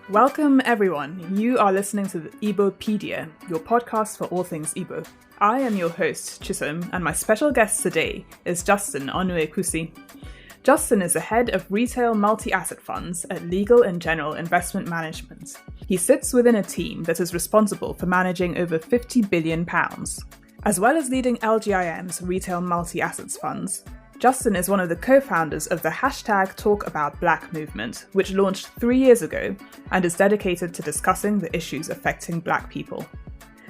Welcome everyone. You are listening to the Igbopedia, your podcast for all things Igbo. I am your host, Chisom, and my special guest today is Justin Onuekwusi. Justin is the head of retail multi-asset funds at Legal & General Investment Management. He sits within a team that is responsible for managing over £50 billion. As well as leading LGIM's retail multi-assets funds, Justin is one of the co-founders of the #TalkAboutBlack movement, which launched 3 years ago and is dedicated to discussing the issues affecting Black people.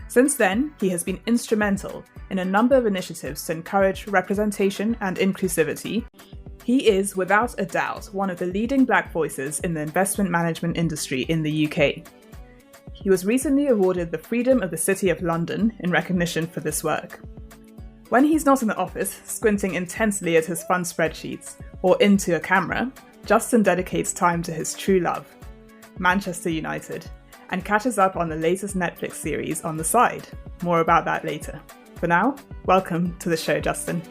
Since then, he has been instrumental in a number of initiatives to encourage representation and inclusivity. He is, without a doubt, one of the leading Black voices in the investment management industry in the UK. He was recently awarded the Freedom of the City of London in recognition for this work. When he's not in the office, squinting intensely at his fund spreadsheets or into a camera, Justin dedicates time to his true love, Manchester United, and catches up on the latest Netflix series on the side. More about that later. For now, welcome to the show, Justin.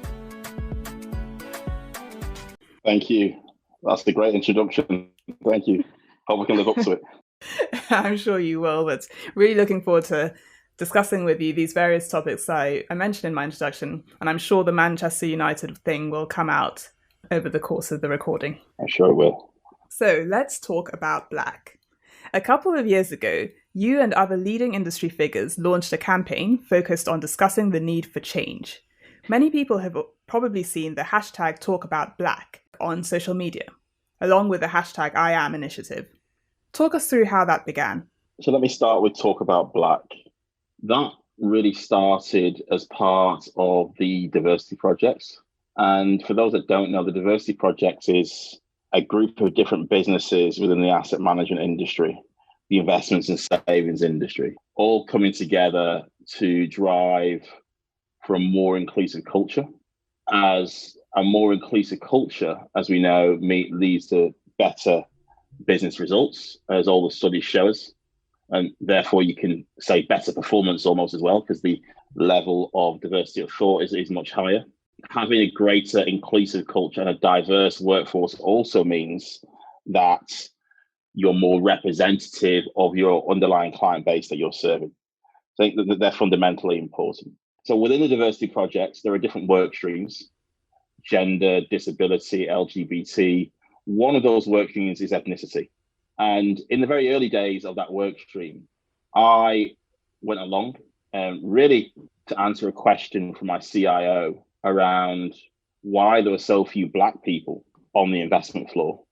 Thank you. That's a great introduction. Thank you. Hope we can live up to it. I'm sure you will, but really looking forward to discussing with you these various topics I mentioned in my introduction, and I'm sure the Manchester United thing will come out over the course of the recording. I'm sure it will. So let's talk about Black. A couple of years ago, you and other leading industry figures launched a campaign focused on discussing the need for change. Many people have probably seen the #TalkAboutBlack on social media, along with the #IAM initiative. Talk us through how that began. So let me start with Talk About Black. That really started as part of the diversity projects. And for those that don't know, the diversity project is a group of different businesses within the asset management industry, the investments and savings industry, all coming together to drive for a more inclusive culture. As a more inclusive culture, as we know, leads to better business results, as all the studies show us. And therefore, you can say better performance almost as well, because the level of diversity of thought is much higher. Having a greater inclusive culture and a diverse workforce also means that you're more representative of your underlying client base that you're serving. I think that they're fundamentally important. So within the diversity projects, there are different work streams: gender, disability, LGBT. One of those work streams is ethnicity. And in the very early days of that work stream, I went along really to answer a question from my CIO around why there were so few Black people on the investment floor.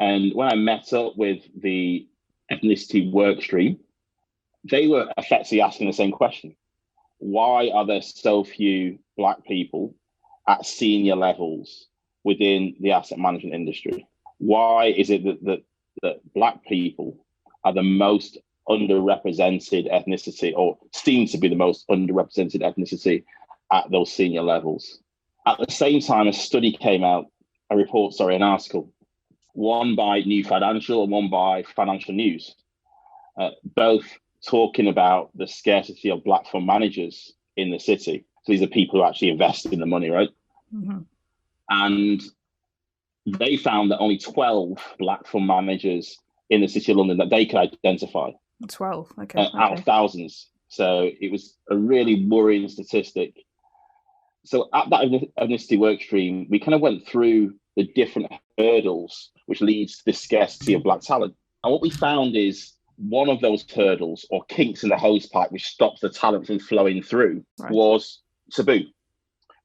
And when I met up with the ethnicity work stream, they were effectively asking the same question. Why are there so few Black people at senior levels within the asset management industry? Why is it that Black people are the most underrepresented ethnicity, or seem to be the most underrepresented ethnicity at those senior levels? At the same time, a study came out, an article, one by New Financial and one by Financial News, both talking about the scarcity of Black fund managers in the city. So these are people who actually invest in the money, right? Mm-hmm. And they found that only 12 Black fund managers in the City of London that they could identify. 12, okay. Out of thousands. So it was a really worrying statistic. So at that ethnicity work stream, we kind of went through the different hurdles which leads to the scarcity of Black talent. And what we found is one of those hurdles, or kinks in the hosepipe, which stops the talent from flowing through, was taboo.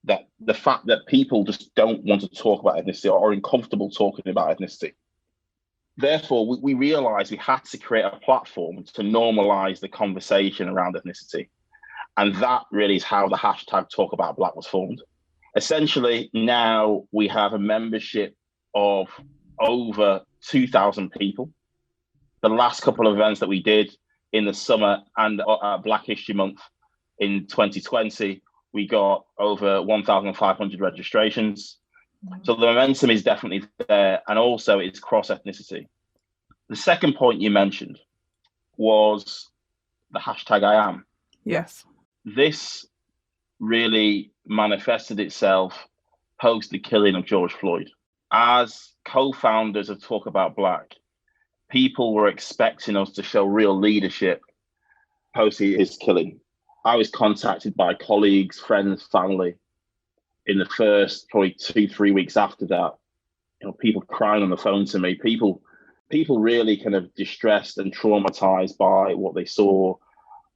That the fact that people just don't want to talk about ethnicity or are uncomfortable talking about ethnicity. Therefore, we realized we had to create a platform to normalize the conversation around ethnicity. And that really is how the #TalkAboutBlack was formed. Essentially, now we have a membership of over 2,000 people. The last couple of events that we did in the summer and Black History Month in 2020, we got over 1,500 registrations. So the momentum is definitely there, and also it's cross-ethnicity. The second point you mentioned was the #IAM. Yes. This really manifested itself post the killing of George Floyd. As co-founders of Talk About Black, people were expecting us to show real leadership post his killing. I was contacted by colleagues, friends, family in the first probably 2-3 weeks after that. People crying on the phone to me, people really kind of distressed and traumatized by what they saw,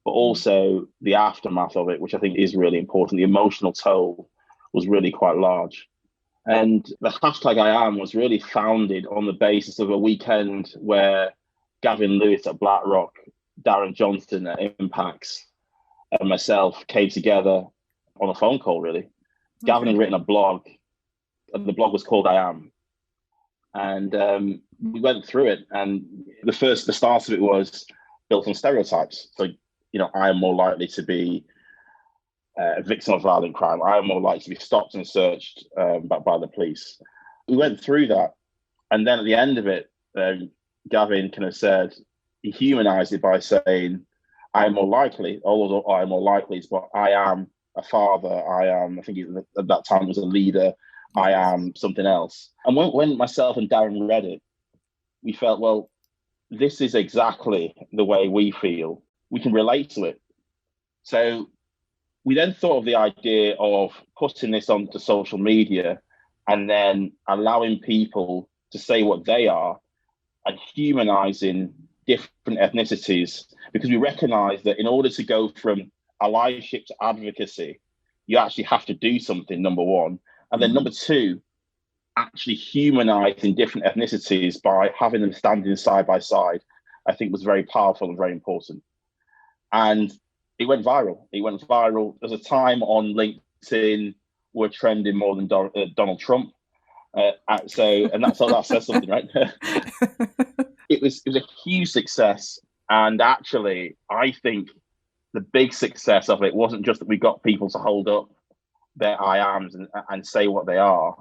but also the aftermath of it, which I think is really important. The emotional toll was really quite large. And the hashtag I Am was really founded on the basis of a weekend where Gavin Lewis at BlackRock, Darren Johnston at Impacts, and myself came together on a phone call, really. Okay. Gavin had written a blog, and the blog was called I Am. And we went through it, and the start of it was built on stereotypes. So, I am more likely to be a victim of violent crime. I am more likely to be stopped and searched by the police. We went through that, and then at the end of it, Gavin kind of said, he humanized it by saying, I am more likely, although I am more likely, but I am a father, I think at that time was a leader, I am something else. And when myself and Darren read it, we felt, well, this is exactly the way we feel. We can relate to it. So we then thought of the idea of putting this onto social media and then allowing people to say what they are and humanizing different ethnicities, because we recognize that in order to go from allyship to advocacy, you actually have to do something, number one. And then number two, actually humanizing different ethnicities by having them standing side by side, I think was very powerful and very important. And it went viral. There's a time on LinkedIn we're trending more than Donald Trump. And that says something, right? It was a huge success. And actually, I think the big success of it wasn't just that we got people to hold up their I ams and say what they are.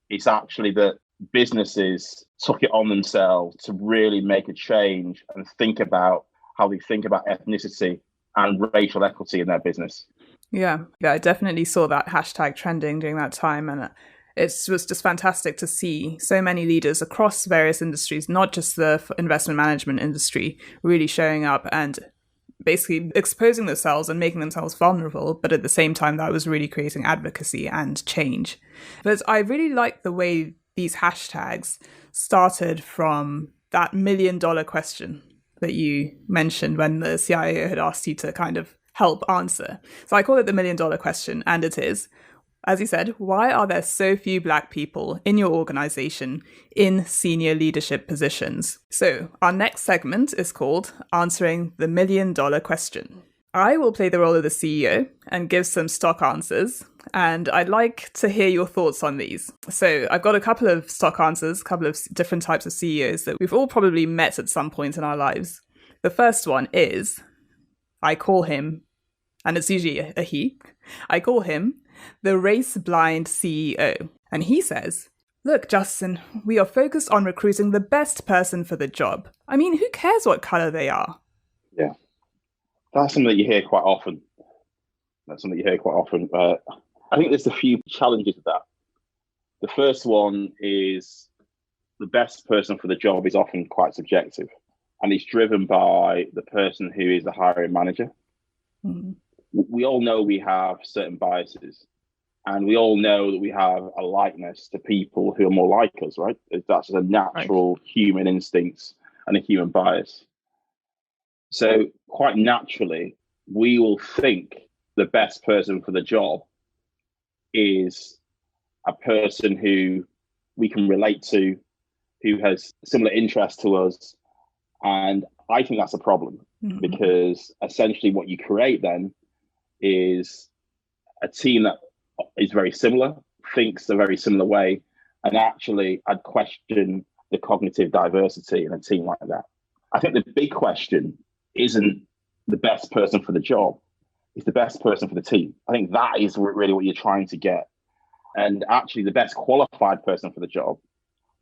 It's actually that businesses took it on themselves to really make a change and think about how they think about ethnicity and racial equity in their business. Yeah, I definitely saw that hashtag trending during that time, and it was just fantastic to see so many leaders across various industries, not just the investment management industry, really showing up and basically exposing themselves and making themselves vulnerable, but at the same time that was really creating advocacy and change. But I really like the way these hashtags started from that $1 million question that you mentioned when the CIO had asked you to kind of help answer. So I call it the $1 million question, and it is, as you said, why are there so few Black people in your organization in senior leadership positions? So our next segment is called Answering the $1 million question. I will play the role of the CEO and give some stock answers, and I'd like to hear your thoughts on these. So I've got a couple of stock answers, a couple of different types of CEOs that we've all probably met at some point in our lives. The first one is, I call him, and it's usually a he, I call him the race-blind CEO. And he says, look, Justin, we are focused on recruiting the best person for the job. I mean, who cares what color they are? Yeah, that's something that you hear quite often. I think there's a few challenges to that. The first one is the best person for the job is often quite subjective, and it's driven by the person who is the hiring manager. Mm-hmm. We all know we have certain biases, and we all know that we have a likeness to people who are more like us, right? That's just a natural human instinct and a human bias. So quite naturally, we will think the best person for the job is a person who we can relate to, who has similar interests to us. And I think that's a problem, because essentially what you create then is a team that is very similar, thinks a very similar way, and actually I'd question the cognitive diversity in a team like that. I think the big question isn't the best person for the job, it's the best person for the team. I think that is really what you're trying to get. And actually the best qualified person for the job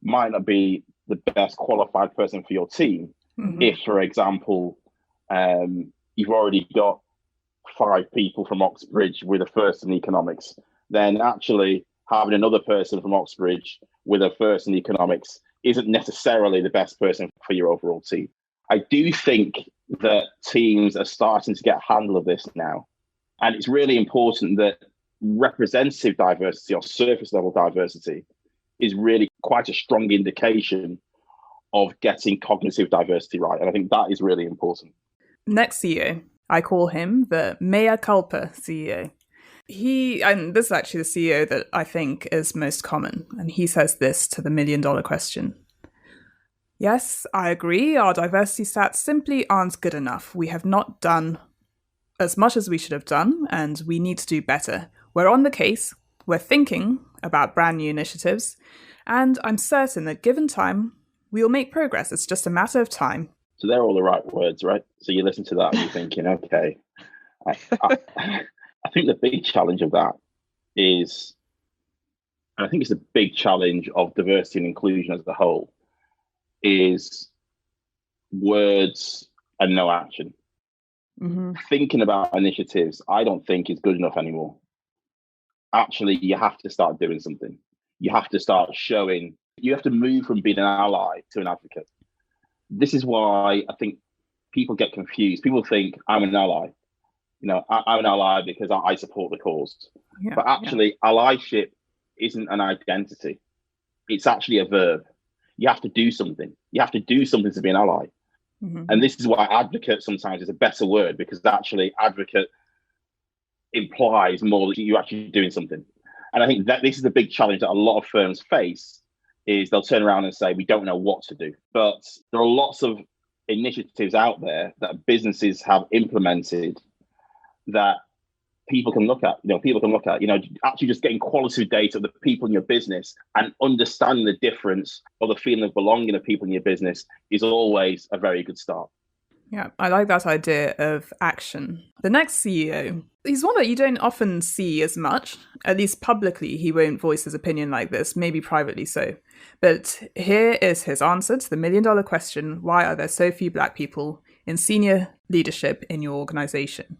might not be the best qualified person for your team. If, for example, you've already got 5 people from Oxbridge with a first in economics, then actually having another person from Oxbridge with a first in economics isn't necessarily the best person for your overall team. I do think that teams are starting to get a handle of this now. And it's really important that representative diversity or surface level diversity is really quite a strong indication of getting cognitive diversity right. And I think that is really important. Next CEO, I call him the mea culpa CEO. And this is actually the CEO that I think is most common. And he says this to the $1 million question. Yes, I agree. Our diversity stats simply aren't good enough. We have not done as much as we should have done, and we need to do better. We're on the case. We're thinking about brand new initiatives. And I'm certain that given time, we'll make progress. It's just a matter of time. So they're all the right words, right? So you listen to that and you're thinking, okay. I think the big challenge of that is, and I think it's a big challenge of diversity and inclusion as a whole, is words and no action. Mm-hmm. Thinking about initiatives, I don't think is good enough anymore. Actually, you have to start doing something. You have to start showing, you have to move from being an ally to an advocate. This is why I think people get confused. People think I'm an ally. I'm an ally because I support the cause. Yeah, but actually, allyship isn't an identity. It's actually a verb. You have to do something. You have to do something to be an ally. Mm-hmm. And this is why advocate sometimes is a better word, because actually advocate implies more that you're actually doing something. And I think that this is the big challenge that a lot of firms face, is they'll turn around and say, we don't know what to do. But there are lots of initiatives out there that businesses have implemented that people can look at. Actually just getting qualitative data of the people in your business and understanding the difference or the feeling of belonging of people in your business is always a very good start. Yeah, I like that idea of action. The next CEO, he's one that you don't often see as much. At least publicly, he won't voice his opinion like this, maybe privately so. But here is his answer to the $1 million question: why are there so few Black people in senior leadership in your organization?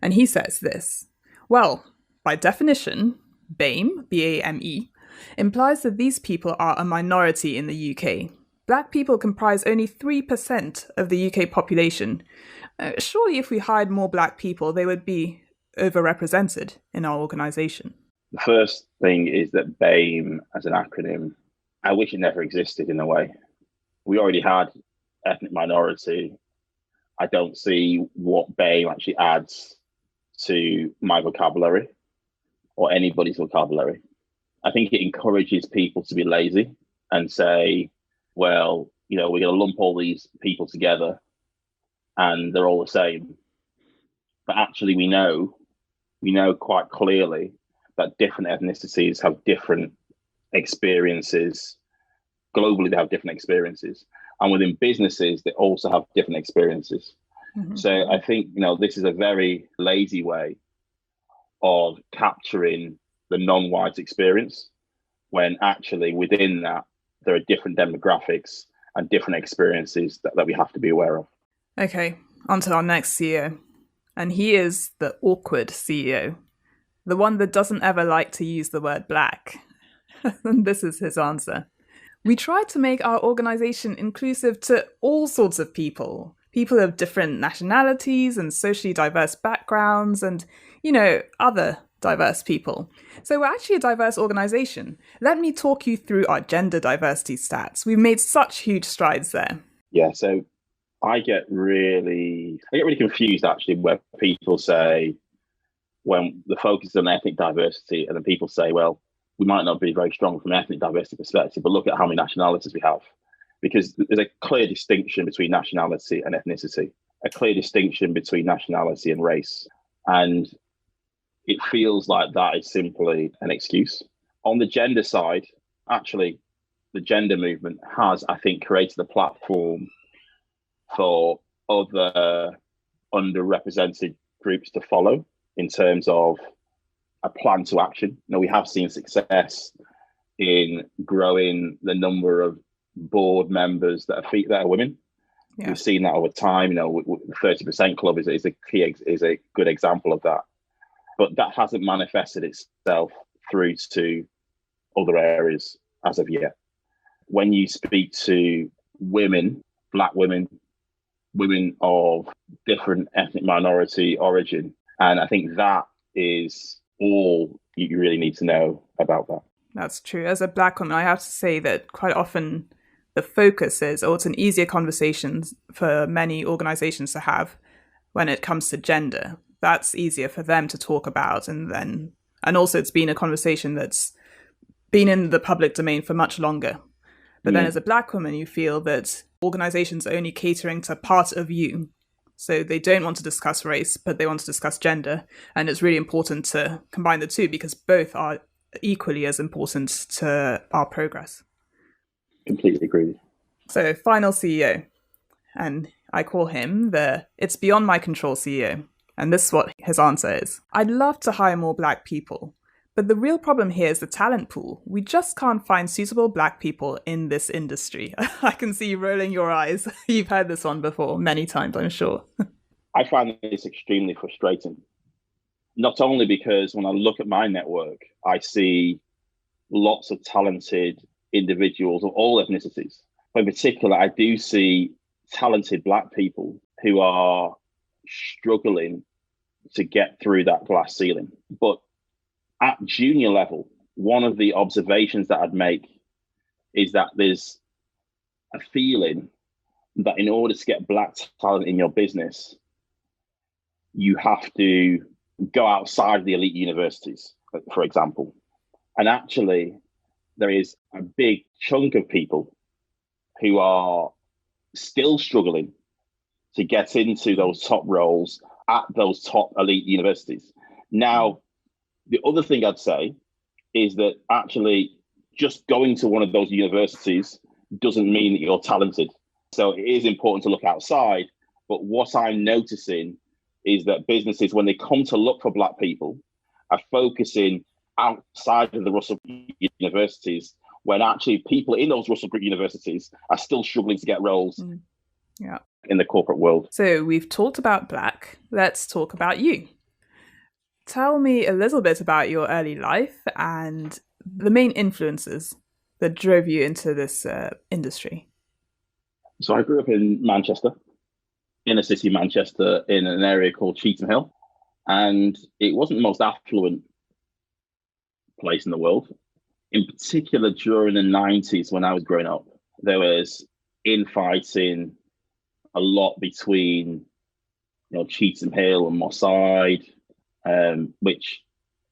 And he says this: well, by definition, BAME, B-A-M-E, implies that these people are a minority in the UK. Black people comprise only 3% of the UK population. Surely if we hired more Black people, they would be overrepresented in our organisation. The first thing is that BAME as an acronym, I wish it never existed in a way. We already had ethnic minority. I don't see what BAME actually adds to my vocabulary or anybody's vocabulary. I think it encourages people to be lazy and say, well, we're going to lump all these people together and they're all the same. But actually we know quite clearly that different ethnicities have different experiences. Globally, they have different experiences. And within businesses, they also have different experiences. Mm-hmm. So I think, this is a very lazy way of capturing the non-white experience, when actually within that, there are different demographics and different experiences that we have to be aware of. Okay, on to our next CEO. And he is the awkward CEO, the one that doesn't ever like to use the word Black. And this is his answer. We try to make our organization inclusive to all sorts of people of different nationalities and socially diverse backgrounds and, other diverse people. So we're actually a diverse organization. Let me talk you through our gender diversity stats. We've made such huge strides there. Yeah, so I get really confused actually when people say, when the focus is on ethnic diversity, and then people say, well, we might not be very strong from an ethnic diversity perspective, but look at how many nationalities we have. Because there's a clear distinction between nationality and ethnicity, a clear distinction between nationality and race. And it feels like that is simply an excuse. On the gender side, actually, the gender movement has, I think, created a platform for other underrepresented groups to follow in terms of a plan to action. We have seen success in growing the number of board members that are women. Yeah. We've seen that over time. The 30% club is a good example of that. But that hasn't manifested itself through to other areas as of yet. when you speak to women, Black women, women of different ethnic minority origin. And I think that is all you really need to know about that. That's true. As a Black woman, I have to say that quite often the focus is, or it's an easier conversation for many organizations to have when it comes to gender. That's easier for them to talk about. And also it's been a conversation that's been in the public domain for much longer. But then as a Black woman, you feel that organizations are only catering to part of you. So they don't want to discuss race, but they want to discuss gender. And it's really important to combine the two because both are equally as important to our progress. Completely agree. So final CEO, and I call him the "it's beyond my control" CEO. And this is what his answer is. I'd love to hire more Black people, but the real problem here is the talent pool. We just can't find suitable Black people in this industry. I can see you rolling your eyes. You've heard this one before many times, I'm sure. I find this extremely frustrating. Not only because when I look at my network, I see lots of talented individuals of all ethnicities. But in particular, I do see talented Black people who are struggling to get through that glass ceiling. But at junior level, one of the observations that I'd make is that there's a feeling that in order to get Black talent in your business, you have to go outside the elite universities, for example. And actually, there is a big chunk of people who are still struggling to get into those top roles at those top elite universities. Now, the other thing I'd say is that actually just going to one of those universities doesn't mean that you're talented. So it is important to look outside. But what I'm noticing is that businesses, when they come to look for Black people, are focusing outside of the Russell Group universities, when actually people in those Russell Group universities are still struggling to get roles in the corporate world. So we've talked about Black. Let's talk about you. Tell me a little bit about your early life and the main influences that drove you into this industry. So I grew up in Manchester, inner city Manchester, in an area called Cheetham Hill. And it wasn't the most affluent place in the world. In particular, during the 90s, when I was growing up, there was infighting a lot between, Cheetham Hill and Moss Side, which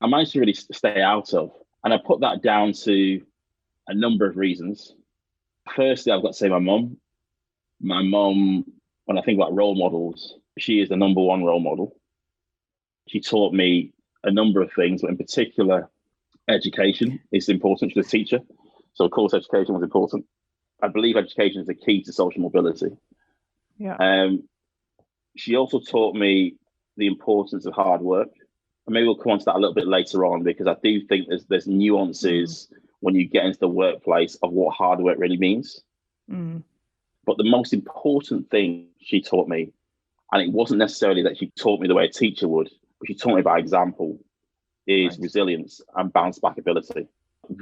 I managed to really stay out of. And I put that down to a number of reasons. Firstly, I've got to say my mum. My mum, when I think about role models, she is the number one role model. She taught me a number of things, but in particular, education is important. She's a teacher. So, of course, education was important. I believe education is the key to social mobility. Yeah. She also taught me the importance of hard work. And maybe we'll come on to that a little bit later on, because I do think there's nuances when you get into the workplace of what hard work really means. But the most important thing she taught me, and it wasn't necessarily that she taught me the way a teacher would, but she taught me by example, is resilience and bounce back ability.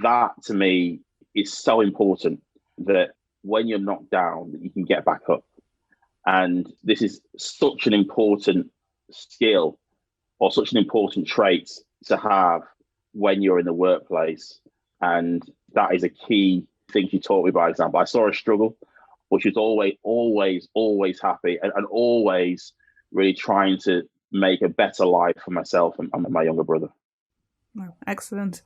That to me is so important, that when you're knocked down, that you can get back up. And this is such an important skill, or such an important trait to have when you're in the workplace. And that is a key thing she taught me by example. I saw her struggle, but she was always happy and always really trying to make a better life for myself and my younger brother. Oh, excellent.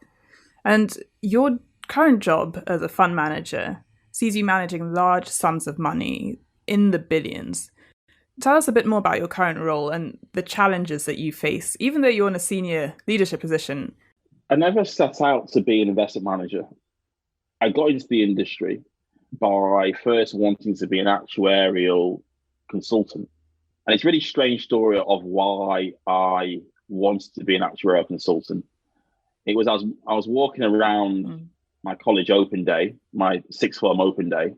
And your current job as a fund manager sees you managing large sums of money in the billions. Tell us a bit more about your current role and the challenges that you face, even though you're in a senior leadership position. I never set out to be an investment manager. I got into the industry by first wanting to be an actuarial consultant. And it's a really strange story of why I wanted to be an actuarial consultant. It was I was walking around my college open day, my sixth form open day.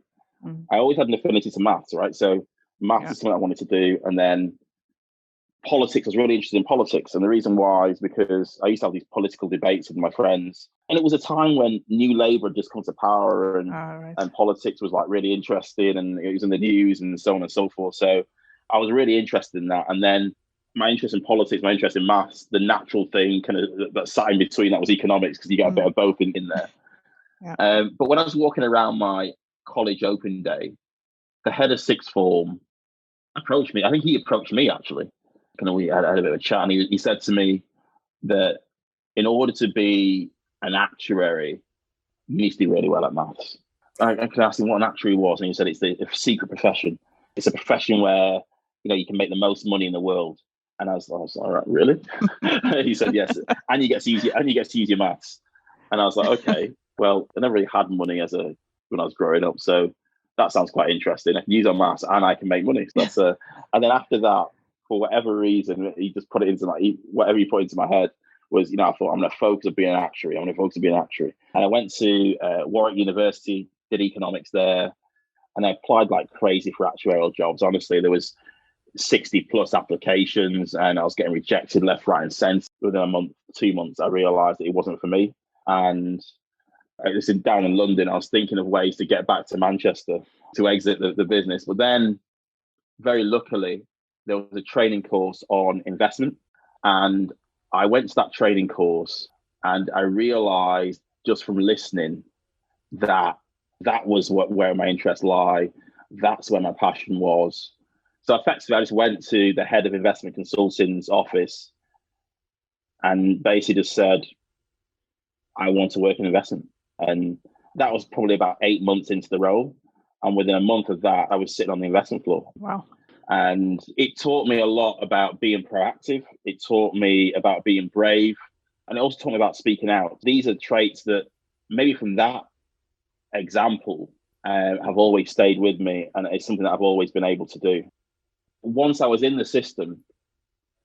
I always had an affinity to maths, right? So maths is something I wanted to do. And then politics. I was really interested in politics. And the reason why is because I used to have these political debates with my friends. And it was a time when New Labour had just come to power and politics was like really interesting and it was in the news and so on and so forth. So I was really interested in that. And then my interest in politics, my interest in maths, the natural thing kind of that sat in between that was economics because you got a bit of both in there. Yeah. But when I was walking around my college open day, the head of sixth form approached me. I think he approached me actually. We had a bit of a chat, and he said to me that in order to be an actuary, you need to do really well at maths. I could ask him what an actuary was, and he said it's a secret profession. It's a profession where you can make the most money in the world. And I was all right, really? He said yes, and you get to use your maths. And I was like, okay, well, I never really had money when I was growing up, so that sounds quite interesting. I can use our maths and I can make money. So that's and then after that, for whatever reason, he just put it into whatever he put into my head was, I thought I'm going to focus on being an actuary. And I went to Warwick University, did economics there, and I applied like crazy for actuarial jobs. Honestly, there was 60 plus applications and I was getting rejected left, right, and centre. Within a month, 2 months, I realised that it wasn't for me. And this is down in London. I was thinking of ways to get back to Manchester to exit the business. But then, very luckily, there was a training course on investment. And I went to that training course and I realized just from listening that was where my interests lie. That's where my passion was. So effectively, I just went to the head of investment consulting's office and basically just said, I want to work in investment. And that was probably about 8 months into the role. And within a month of that, I was sitting on the investment floor. Wow. And it taught me a lot about being proactive. It taught me about being brave. And it also taught me about speaking out. These are traits that maybe from that example have always stayed with me. And it's something that I've always been able to do. Once I was in the system,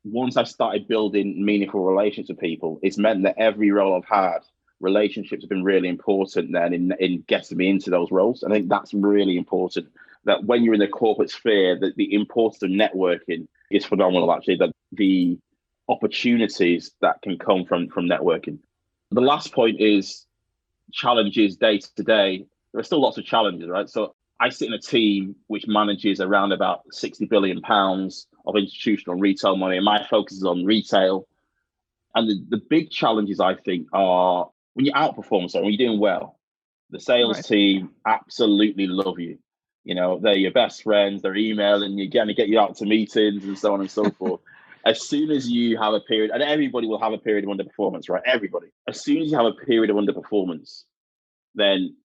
once I started building meaningful relationships with people, it's meant that every role I've had, relationships have been really important then in getting me into those roles. I think that's really important. That when you're in the corporate sphere, that the importance of networking is phenomenal, actually, that the opportunities that can come from networking. The last point is challenges day to day. There are still lots of challenges, right? So I sit in a team which manages around about £60 billion of institutional retail money, and my focus is on retail. And the big challenges, I think, are when you outperform, so when you're doing well, the sales team absolutely love you. They're your best friends, they're emailing you, going to get you out to meetings and so on and so forth. As soon as you have a period, and everybody will have a period of underperformance, right? Everybody. As soon as you have a period of underperformance, then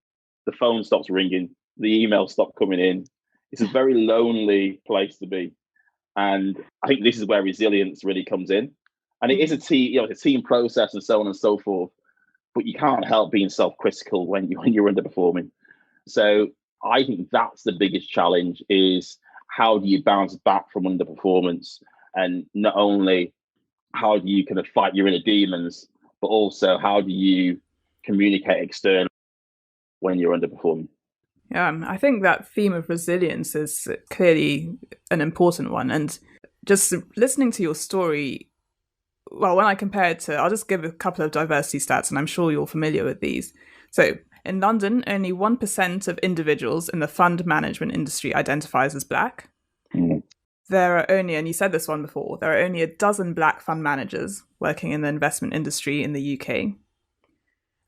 the phone stops ringing, the emails stop coming in. It's a very lonely place to be. And I think this is where resilience really comes in. And it is a team, it's a team process and so on and so forth. But you can't help being self-critical when you're underperforming. So I think that's the biggest challenge is how do you bounce back from underperformance? And not only how do you kind of fight your inner demons, but also how do you communicate externally when you're underperforming? Yeah, I think that theme of resilience is clearly an important one. And just listening to your story, well, when I compare it to, I'll just give a couple of diversity stats, and I'm sure you're familiar with these. So in London, only 1% of individuals in the fund management industry identifies as Black. Mm. There are only, and you said this one before, there are only a dozen Black fund managers working in the investment industry in the UK.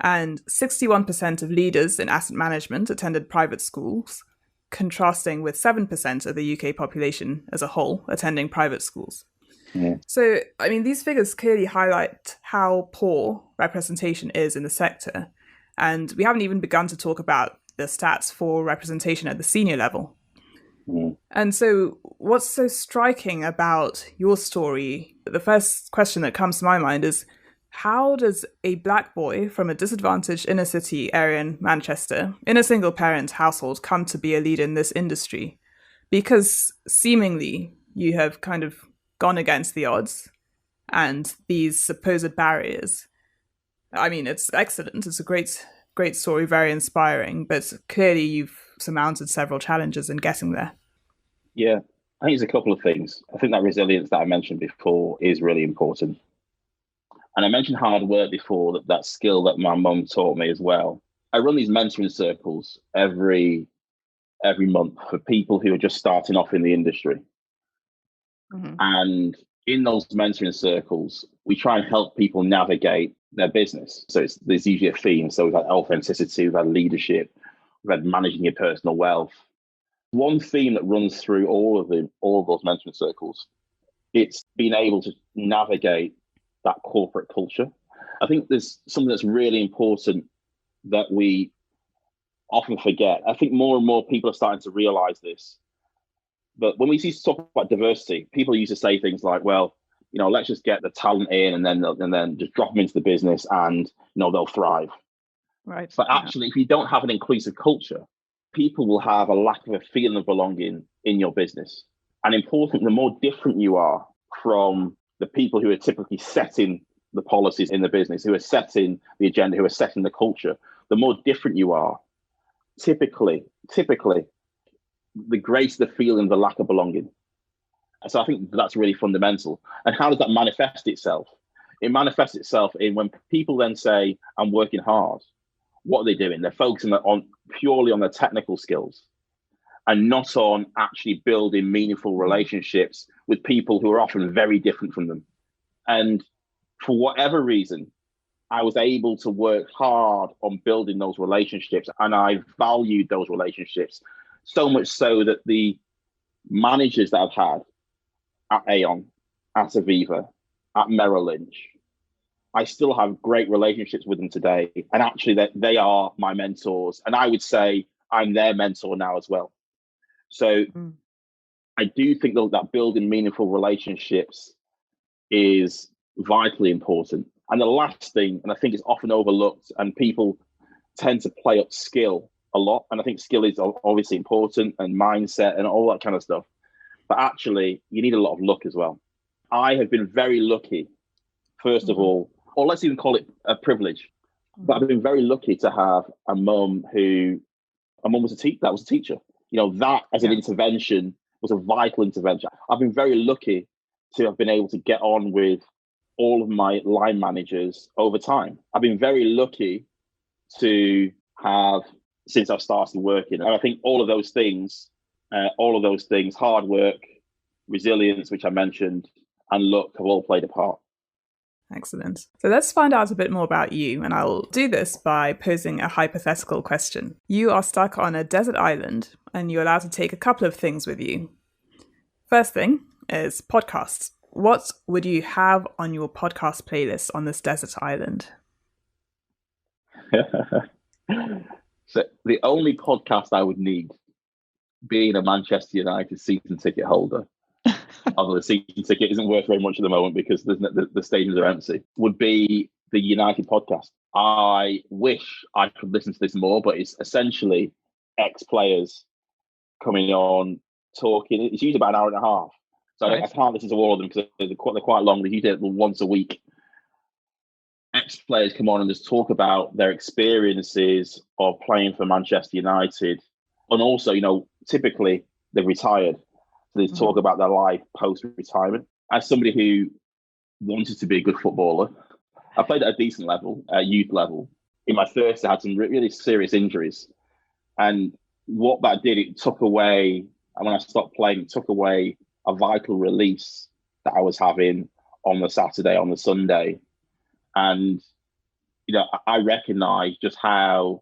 And 61% of leaders in asset management attended private schools, contrasting with 7% of the UK population as a whole attending private schools. Yeah. So, I mean, these figures clearly highlight how poor representation is in the sector. And we haven't even begun to talk about the stats for representation at the senior level. Mm. And so what's so striking about your story, the first question that comes to my mind is, how does a Black boy from a disadvantaged inner city area in Manchester, in a single parent household, come to be a leader in this industry? Because seemingly you have kind of gone against the odds and these supposed barriers. I mean, it's excellent. It's a great story, very inspiring, but clearly you've surmounted several challenges in getting there. Yeah, I think there's a couple of things. I think that resilience that I mentioned before is really important. And I mentioned hard work before, that skill that my mum taught me as well. I run these mentoring circles every month for people who are just starting off in the industry. Mm-hmm. And in those mentoring circles, we try and help people navigate their business. So there's usually a theme. So we've had authenticity, we've had leadership, we've had managing your personal wealth. One theme that runs through all of those mentoring circles, it's being able to navigate that corporate culture. I think there's something that's really important that we often forget. I think more and more people are starting to realize this. But when we used to talk about diversity, people used to say things like, well, let's just get the talent in and then just drop them into the business and, they'll thrive. Right. But actually, if you don't have an inclusive culture, people will have a lack of a feeling of belonging in your business. And important, the more different you are from the people who are typically setting the policies in the business, who are setting the agenda, who are setting the culture, the more different you are, typically, the greater the feeling of the lack of belonging. So I think that's really fundamental. And how does that manifest itself? It manifests itself in when people then say, I'm working hard. What are they doing? They're focusing purely on their technical skills and not on actually building meaningful relationships with people who are often very different from them. And for whatever reason, I was able to work hard on building those relationships, and I valued those relationships so much so that the managers that I've had at Aon, at Aviva, at Merrill Lynch, I still have great relationships with them today. And actually, they are my mentors. And I would say I'm their mentor now as well. So I do think that building meaningful relationships is vitally important. And the last thing, and I think it's often overlooked, and people tend to play up skill a lot. And I think skill is obviously important, and mindset and all that kind of stuff. But actually, you need a lot of luck as well. I have been very lucky, first of all, or let's even call it a privilege. But I've been very lucky to have a mum was a teacher. That as an intervention was a vital intervention. I've been very lucky to have been able to get on with all of my line managers over time. I've been very lucky to have, since I've started working. And I think all of those things, hard work, resilience, which I mentioned, and luck have all played a part. Excellent. So let's find out a bit more about you, and I'll do this by posing a hypothetical question. You are stuck on a desert island, and you're allowed to take a couple of things with you. First thing is podcasts. What would you have on your podcast playlist on this desert island? So the only podcast I would need, being a Manchester United season ticket holder, although the season ticket isn't worth very much at the moment because the stadiums are empty, would be the United podcast. I wish I could listen to this more, but it's essentially ex-players coming on, talking. It's usually about an hour and a half. So right. I can't listen to all of them because they're quite long. They usually do it once a week. Ex-players come on and just talk about their experiences of playing for Manchester United. And also, typically they're retired. So they talk about their life post-retirement. As somebody who wanted to be a good footballer, I played at a decent level, youth level. In my first, I had some really serious injuries. And what that did, it took away, and when I stopped playing, it took away a vital release that I was having on the Saturday, on the Sunday. And, I recognized just how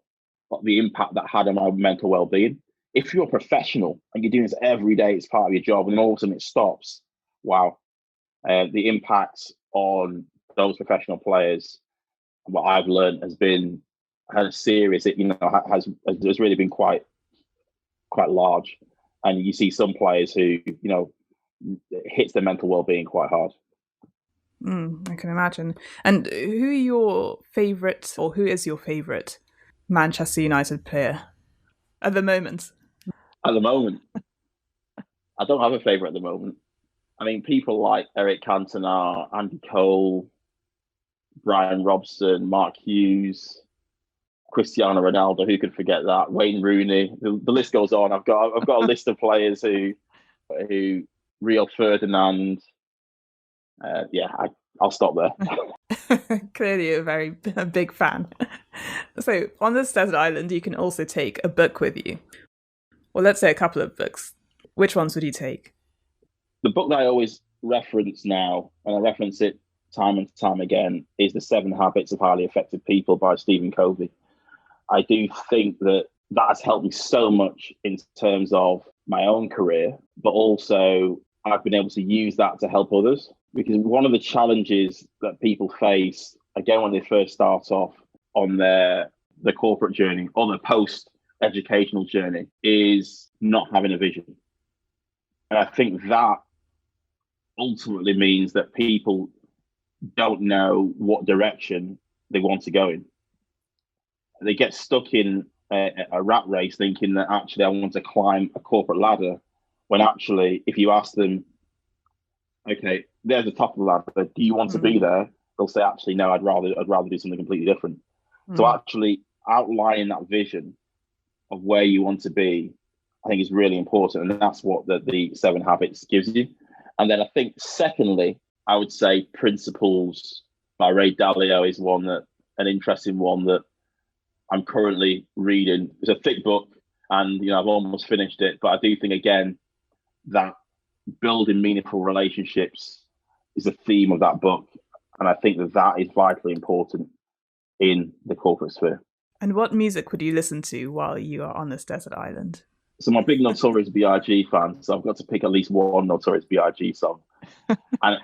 the impact that had on my mental well-being. If you're a professional and you're doing this every day, it's part of your job, and then all of a sudden it stops, wow. The impact on those professional players, what I've learned has serious, has really been quite large. And you see some players who, it hits their mental well-being quite hard. I can imagine. And who is your favourite Manchester United player at the moment? At the moment, I don't have a favourite at the moment. I mean, people like Eric Cantona, Andy Cole, Brian Robson, Mark Hughes, Cristiano Ronaldo, who could forget that? Wayne Rooney. The list goes on. I've got a list of players who Rio Ferdinand. I'll stop there. Clearly a big fan. So on this desert island, you can also take a book with you. Well, let's say a couple of books. Which ones would you take? The book that I always reference now, and I reference it time and time again, is The 7 Habits of Highly Effective People by Stephen Covey. I do think that has helped me so much in terms of my own career, but also I've been able to use that to help others. Because one of the challenges that people face, again, when they first start off on their corporate journey or their post-educational journey, is not having a vision. And I think that ultimately means that people don't know what direction they want to go in. They get stuck in a rat race thinking that actually I want to climb a corporate ladder, when actually if you ask them, okay, there's the top of the ladder, do you want to be there? They'll say, actually, no, I'd rather do something completely different. So actually outlining that vision of where you want to be, I think is really important. And that's what the 7 Habits gives you. And then I think secondly, I would say Principles by Ray Dalio is an interesting one that I'm currently reading. It's a thick book and, I've almost finished it, but I do think again, that building meaningful relationships is a theme of that book. And I think that is vitally important in the corporate sphere. And what music would you listen to while you are on this desert island? So I'm a big Notorious B.I.G. fan, so I've got to pick at least one Notorious B.I.G. song. and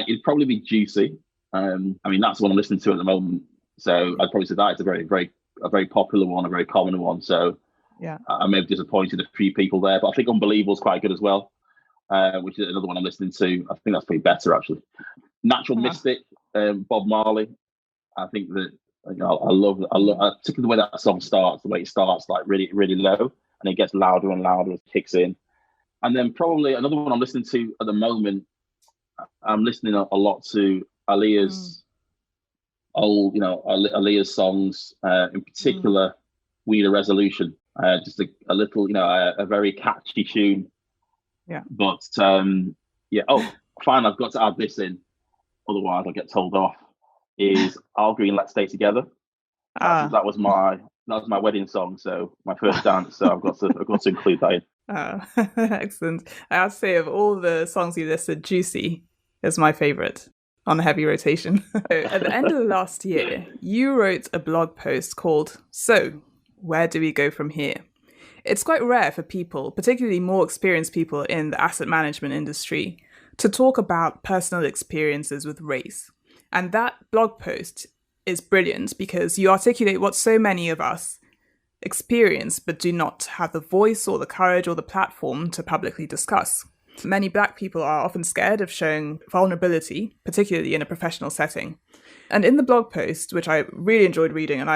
it'd probably be Juicy. That's what I'm listening to at the moment. So I'd probably say that it's a very popular one, a very common one. So yeah, I may have disappointed a few people there, but I think Unbelievable is quite good as well, which is another one I'm listening to. I think that's pretty better, actually. Natural Mystic, Bob Marley. I think that I love particularly the way that song starts. The way it starts, like really, really low, and it gets louder and louder as it kicks in. And then probably another one I'm listening to at the moment. I'm listening a lot to Aaliyah's old, Aaliyah's songs, in particular, We Need a Resolution. Just a little, a very catchy tune. Yeah. But Oh, fine. I've got to add this in, otherwise I'll get told off. Is Al Green, Let's Stay Together. That was my wedding song. So my first dance. So I've got to include that in. Oh, excellent. I have to say, of all the songs you listed, Juicy is my favorite on heavy rotation. At the end of last year, you wrote a blog post called So, Where Do We Go From Here? It's quite rare for people, particularly more experienced people in the asset management industry, to talk about personal experiences with race. And that blog post is brilliant because you articulate what so many of us experience but do not have the voice or the courage or the platform to publicly discuss. Many Black people are often scared of showing vulnerability, particularly in a professional setting. And in the blog post, which I really enjoyed reading, and